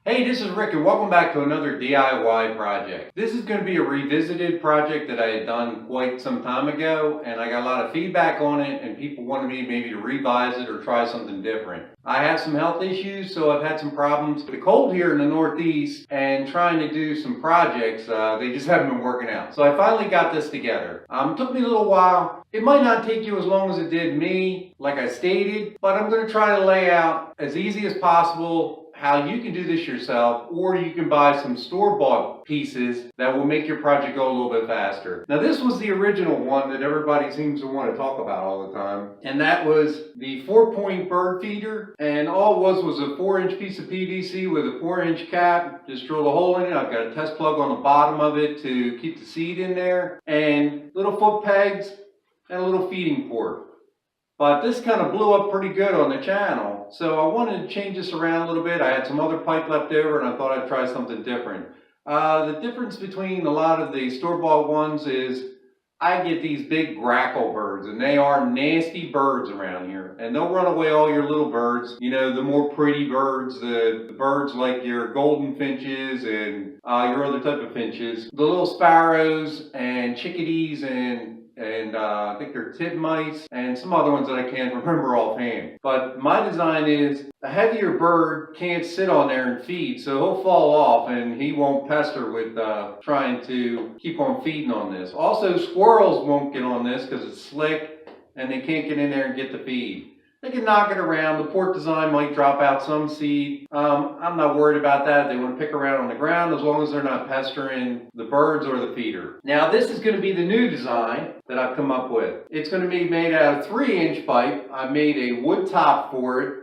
Hey, this is Rick and welcome back to another DIY project. This is going to be a revisited project that I had done quite some time ago, and I got a lot of feedback on it and people wanted me maybe to revise it or try something different. I have some health issues, so I've had some problems with the cold here in the Northeast and trying to do some projects. They just haven't been working out. So I finally got this together. It took me a little while. It might not take you as long as it did me, like I stated, but I'm going to try to lay out as easy as possible how you can do this yourself, or you can buy some store-bought pieces that will make your project go a little bit faster. Now this was the original one that everybody seems to want to talk about all the time, and that was the 4-point bird feeder, and all it was a 4-inch piece of PVC with a 4-inch cap. Just drilled a hole in it. I've got a test plug on the bottom of it to keep the seed in there, and little foot pegs and a little feeding port. But this kind of blew up pretty good on the channel, so I wanted to change this around a little bit. I had some other pipe left over and I thought I'd try something different. The difference between a lot of the store-bought ones is I get these big grackle birds, and they are nasty birds around here, and they'll run away all your little birds. You know, the more pretty birds, the birds like your golden finches and your other type of finches, the little sparrows and chickadees and I think they're titmice and some other ones that I can't remember offhand. But my design is a heavier bird can't sit on there and feed, so he'll fall off and he won't pester with trying to keep on feeding on this. Also, squirrels won't get on this because it's slick and they can't get in there and get the feed. They can knock it around. The port design might drop out some seed. I'm not worried about that. They want to pick around on the ground as long as they're not pestering the birds or the feeder. Now this is going to be the new design that I've come up with. It's going to be made out of 3-inch pipe. I made a wood top for it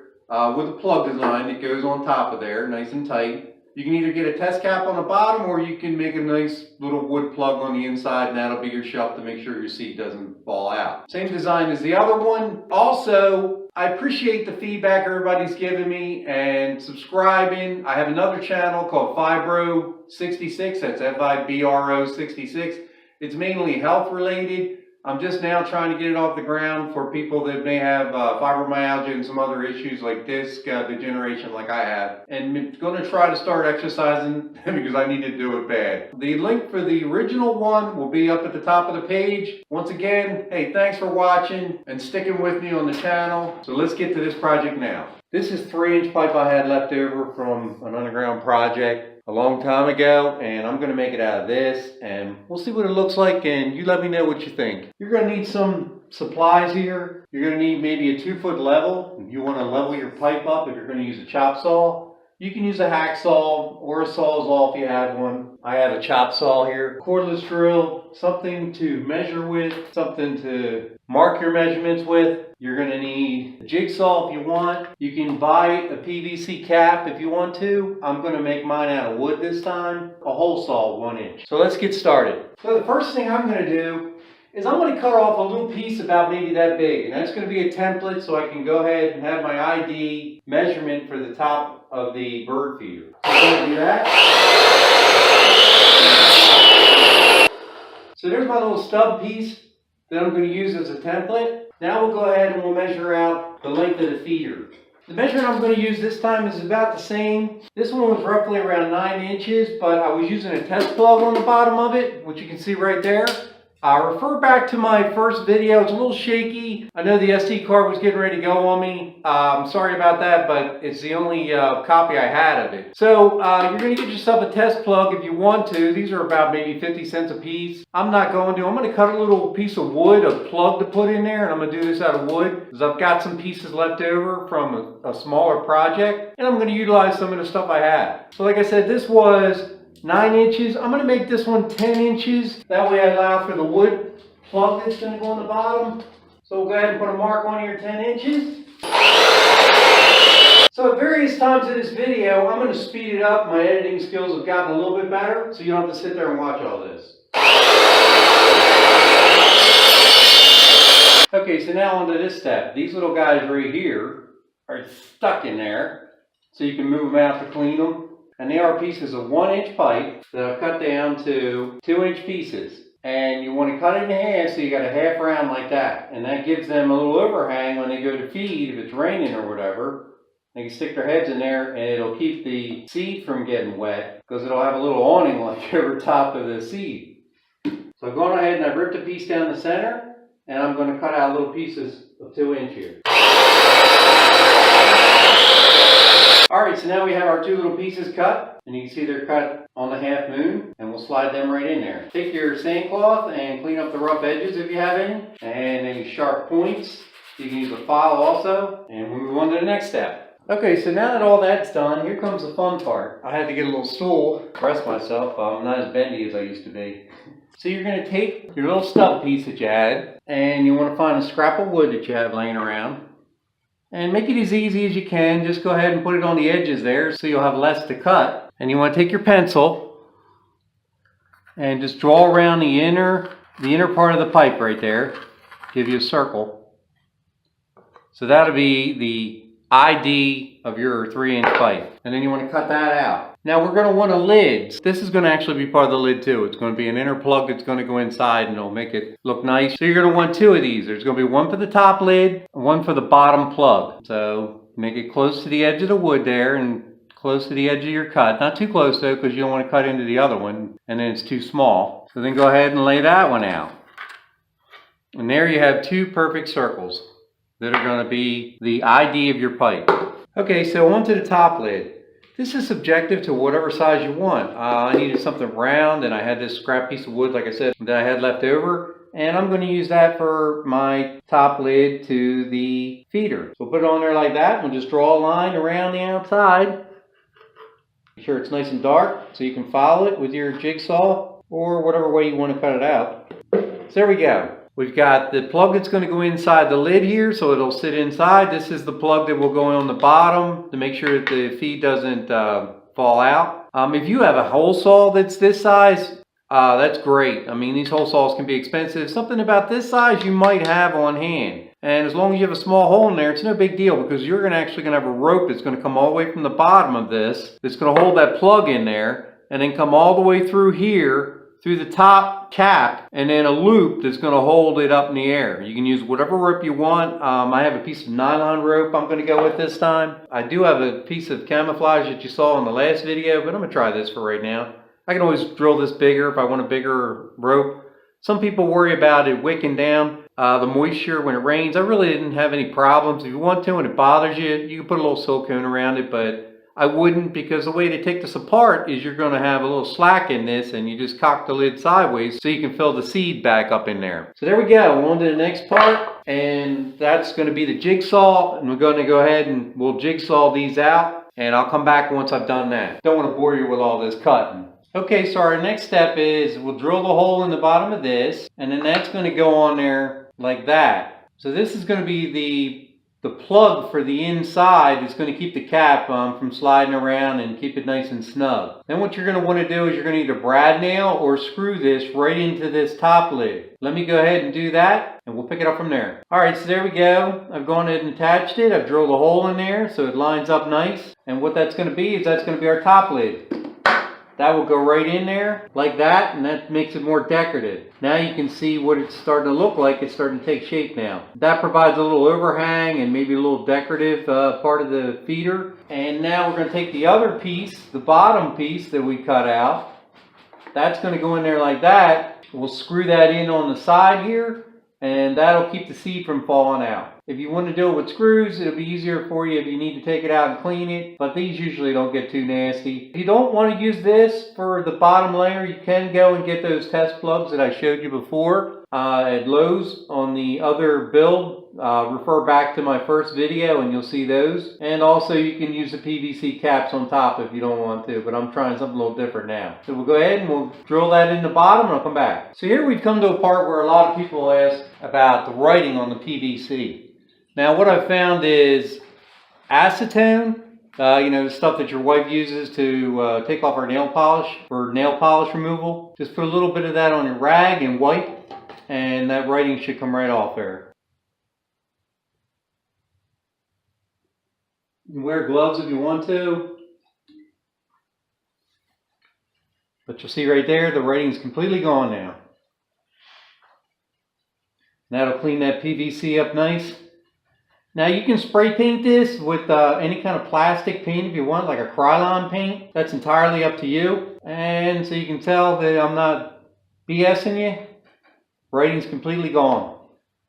with a plug design that goes on top of there, nice and tight. You can either get a test cap on the bottom or you can make a nice little wood plug on the inside, and that'll be your shelf to make sure your seed doesn't fall out. Same design as the other one. Also, I appreciate the feedback everybody's giving me and subscribing. I have another channel called Fibro66, that's Fibro 66. It's mainly health related. I'm just now trying to get it off the ground for people that may have fibromyalgia and some other issues like disc degeneration like I have. And I'm going to try to start exercising because I need to do it bad. The link for the original one will be up at the top of the page. Once again, hey, thanks for watching and sticking with me on the channel. So let's get to this project now. This is 3-inch pipe I had left over from an underground project a long time ago, and I'm going to make it out of this, and we'll see what it looks like, and you let me know what you think. You're going to need some supplies here. You're going to need maybe a 2-foot level if you want to level your pipe up. If you're going to use a chop saw, you can use a hacksaw or a sawzall if you have one. I have a chop saw here. Cordless drill, something to measure with, something to mark your measurements with. You're going to need a jigsaw if you want. You can buy a PVC cap if you want to. I'm going to make mine out of wood this time. A hole saw 1-inch. So let's get started. So the first thing I'm going to do is I'm going to cut off a little piece about maybe that big. And that's going to be a template so I can go ahead and have my ID measurement for the top of the bird feeder. So I'm going to do that. So there's my little stub piece that I'm going to use as a template. Now we'll go ahead and we'll measure out the length of the feeder. The measurement I'm going to use this time is about the same. This one was roughly around 9 inches, but I was using a test plug on the bottom of it, which you can see right there. Refer back to my first video. It's a little shaky. I know the SD card was getting ready to go on me. I'm sorry about that, but it's the only copy I had of it. So you're going to get yourself a test plug if you want to. These are about maybe 50 cents a piece. I'm not going to. I'm going to cut a little piece of wood, a plug to put in there, and I'm going to do this out of wood because I've got some pieces left over from a smaller project, and I'm going to utilize some of the stuff I have. So like I said, this was 9 inches. I'm going to make this one 10 inches. That way I allow for the wood plug that's going to go on the bottom. So we'll go ahead and put a mark on here, 10 inches. So at various times in this video, I'm going to speed it up. My editing skills have gotten a little bit better, so you don't have to sit there and watch all this. Okay, so now onto this step. These little guys right here are stuck in there, so you can move them out to clean them. And they are pieces of 1-inch pipe that I've cut down to 2-inch pieces. And you want to cut it in half so you got a half round like that. And that gives them a little overhang when they go to feed if it's raining or whatever. They can stick their heads in there and it'll keep the seed from getting wet because it'll have a little awning like over top of the seed. So I've gone ahead and I've ripped a piece down the center and I'm going to cut out little pieces of 2 inch here. Alright, so now we have our 2 little pieces cut, and you can see they're cut on the half moon, and we'll slide them right in there. Take your sand cloth and clean up the rough edges if you have any, and any sharp points. You can use a file also, and we'll move on to the next step. Okay, so now that all that's done, here comes the fun part. I had to get a little stool to rest myself. I'm not as bendy as I used to be. So you're going to take your little stub piece that you had, and you want to find a scrap of wood that you have laying around. And make it as easy as you can. Just go ahead and put it on the edges there so you'll have less to cut. And you want to take your pencil and just draw around the inner part of the pipe right there. Give you a circle. So that'll be the ID of your 3-inch pipe. And then you want to cut that out. Now we're going to want a lid. This is going to actually be part of the lid too. It's going to be an inner plug that's going to go inside and it'll make it look nice. So you're going to want 2 of these. There's going to be one for the top lid and one for the bottom plug. So make it close to the edge of the wood there and close to the edge of your cut. Not too close though, because you don't want to cut into the other one and then it's too small. So then go ahead and lay that one out. And there you have 2 perfect circles that are going to be the ID of your pipe. Okay, so onto the top lid. This is subjective to whatever size you want. I needed something round and I had this scrap piece of wood, like I said, that I had left over. And I'm going to use that for my top lid to the feeder. So put it on there like that. We'll just draw a line around the outside. Make sure it's nice and dark so you can follow it with your jigsaw or whatever way you want to cut it out. So there we go. We've got the plug that's going to go inside the lid here, so it'll sit inside. This is the plug that will go on the bottom to make sure that the feed doesn't fall out. If you have a hole saw that's this size, that's great. I mean, these hole saws can be expensive. Something about this size you might have on hand. And as long as you have a small hole in there, it's no big deal because you're actually going to have a rope that's going to come all the way from the bottom of this. That's going to hold that plug in there and then come all the way through here, through the top cap, and then a loop that's going to hold it up in the air. You can use whatever rope you want. I have a piece of nylon rope I'm going to go with this time. I do have a piece of camouflage that you saw in the last video, but I'm going to try this for right now. I can always drill this bigger if I want a bigger rope. Some people worry about it wicking down the moisture when it rains. I really didn't have any problems. If you want to and it bothers you, you can put a little silicone around it, but I wouldn't, because the way to take this apart is you're going to have a little slack in this and you just cock the lid sideways so you can fill the seed back up in there. So there we go. On to the next part, and that's going to be the jigsaw, and we're going to go ahead and we'll jigsaw these out, and I'll come back once I've done that. Don't want to bore you with all this cutting. Okay, so our next step is we'll drill the hole in the bottom of this, and then that's going to go on there like that. So this is going to be the plug for the inside. Is going to keep the cap from sliding around and keep it nice and snug. Then what you're going to want to do is you're going to either brad nail or screw this right into this top lid. Let me go ahead and do that and we'll pick it up from there. Alright, so there we go. I've gone ahead and attached it. I've drilled a hole in there so it lines up nice. And what that's going to be is that's going to be our top lid. That will go right in there like that, and that makes it more decorative. Now you can see what it's starting to look like. It's starting to take shape now. That provides a little overhang and maybe a little decorative part of the feeder. And now we're going to take the other piece, the bottom piece that we cut out. That's going to go in there like that. We'll screw that in on the side here, and that'll keep the seed from falling out. If you want to do it with screws, it'll be easier for you if you need to take it out and clean it, but these usually don't get too nasty. If you don't want to use this for the bottom layer, you can go and get those test plugs that I showed you before at Lowe's on the other build. Refer back to my first video and you'll see those. And also you can use the PVC caps on top if you don't want to, but I'm trying something a little different now. So we'll go ahead and we'll drill that in the bottom and I'll come back. So here we've come to a part where a lot of people ask about the writing on the PVC. Now what I've found is acetone, the stuff that your wife uses to take off her nail polish for nail polish removal. Just put a little bit of that on your rag and wipe, and that writing should come right off there. You can wear gloves if you want to. But you'll see right there, the writing is completely gone now. That'll clean that PVC up nice. Now you can spray paint this with any kind of plastic paint if you want, like a Krylon paint. That's entirely up to you. And so you can tell that I'm not BSing you. Writing's completely gone.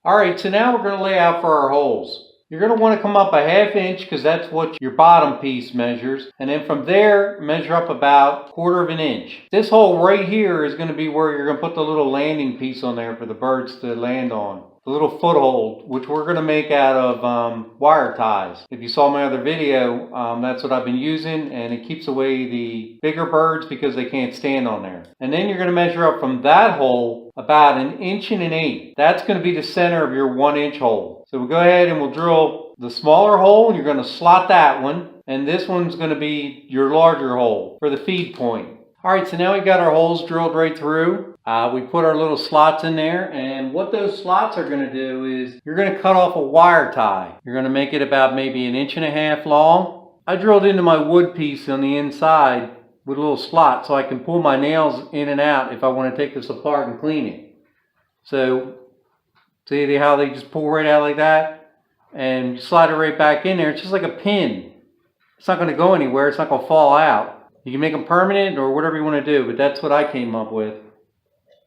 Alright, so now we're going to lay out for our holes. You're going to want to come up a 1/2 inch because that's what your bottom piece measures. And then from there, measure up about 1/4 inch. This hole right here is going to be where you're going to put the little landing piece on there for the birds to land on. The little foothold, which we're going to make out of wire ties. If you saw my other video, that's what I've been using, and it keeps away the bigger birds because they can't stand on there. And then you're going to measure up from that hole about 1 1/8 inches. That's going to be the center of your 1 inch hole. So we'll go ahead and we'll drill the smaller hole, and you're going to slot that one, and this one's going to be your larger hole for the feed point. Alright, so now we've got our holes drilled right through. We put our little slots in there, and what those slots are going to do is you're going to cut off a wire tie. You're going to make it about maybe 1.5 inches long. I drilled into my wood piece on the inside with a little slot so I can pull my nails in and out if I want to take this apart and clean it. So, see how they just pull right out like that? And you slide it right back in there. It's just like a pin. It's not going to go anywhere. It's not going to fall out. You can make them permanent or whatever you want to do, but that's what I came up with.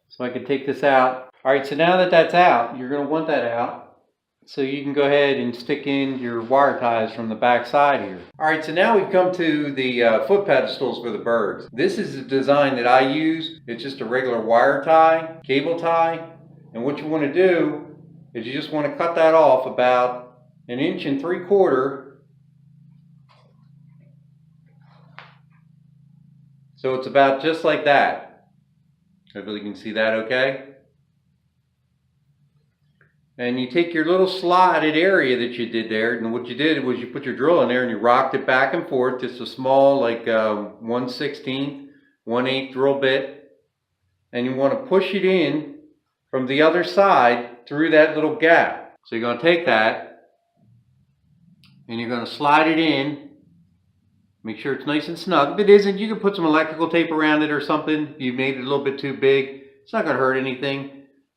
So I can take this out. Alright, so now that that's out, you're going to want that out. So you can go ahead and stick in your wire ties from the back side here. Alright, so now we've come to the foot pedestals for the birds. This is the design that I use. It's just a regular wire tie, cable tie. And what you want to do is you just want to cut that off about 1 3/4 inches. So it's about just like that. Hopefully you can see that okay. And you take your little slotted area that you did there, and what you did was you put your drill in there and you rocked it back and forth, just a small like 1/16, 1/8 drill bit. And you want to push it in from the other side through that little gap. So you're going to take that and you're going to slide it in. Make sure it's nice and snug. If it isn't, you can put some electrical tape around it or something. You made it a little bit too big. It's not going to hurt anything.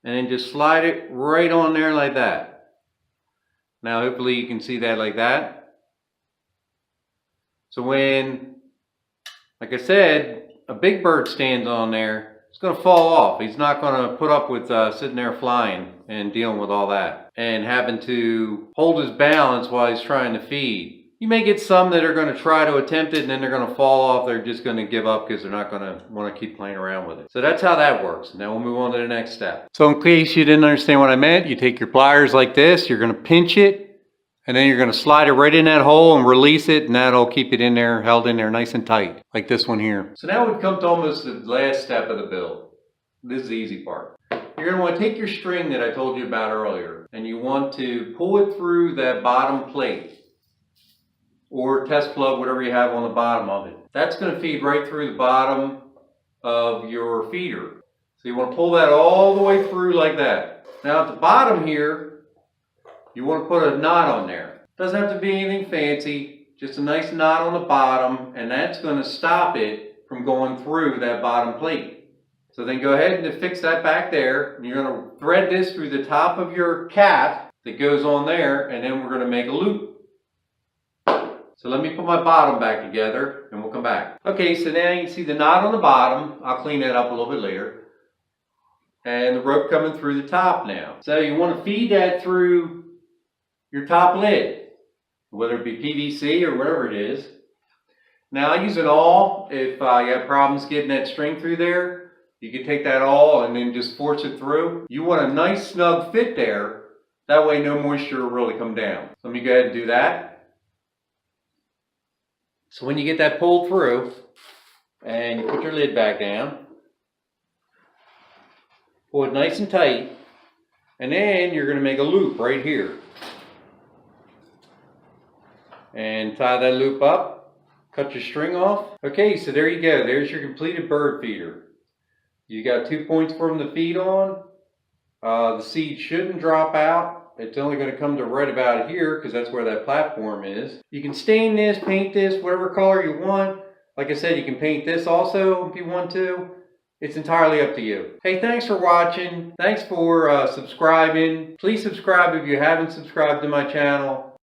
And then just slide it right on there like that. Now hopefully you can see that like that. So when, like I said, a big bird stands on there, it's going to fall off. He's not going to put up with sitting there flying and dealing with all that. And having to hold his balance while he's trying to feed. You may get some that are going to try to attempt it and then they're going to fall off. They're just going to give up because they're not going to want to keep playing around with it. So that's how that works. Now we'll move on to the next step. So in case you didn't understand what I meant, you take your pliers like this, you're going to pinch it, and then you're going to slide it right in that hole and release it, and that'll keep it in there, held in there nice and tight, like this one here. So now we've come to almost the last step of the build. This is the easy part. You're going to want to take your string that I told you about earlier, and you want to pull it through that bottom plate. Or test plug, whatever you have on the bottom of it. That's going to feed right through the bottom of your feeder. So you want to pull that all the way through like that. Now at the bottom here, you want to put a knot on there. Doesn't have to be anything fancy, just a nice knot on the bottom, and that's going to stop it from going through that bottom plate. So then go ahead and fix that back there. And you're going to thread this through the top of your cap that goes on there, and then we're going to make a loop. So let me put my bottom back together and we'll come back. Okay, so now you can see the knot on the bottom. I'll clean that up a little bit later. And the rope coming through the top now. So you want to feed that through your top lid, whether it be PVC or whatever it is. Now I use an awl. If you have problems getting that string through there, you can take that awl and then just force it through. You want a nice snug fit there. That way no moisture will really come down. So let me go ahead and do that. So when you get that pulled through, and you put your lid back down, pull it nice and tight, and then you're going to make a loop right here. And tie that loop up, cut your string off. Okay, so there you go. There's your completed bird feeder. You got 2 points for them to feed on. The seed shouldn't drop out. It's only going to come to right about here because that's where that platform is. You can stain this, paint this, whatever color you want. Like I said, you can paint this also if you want to. It's entirely up to you. Hey, thanks for watching. Thanks for subscribing. Please subscribe if you haven't subscribed to my channel.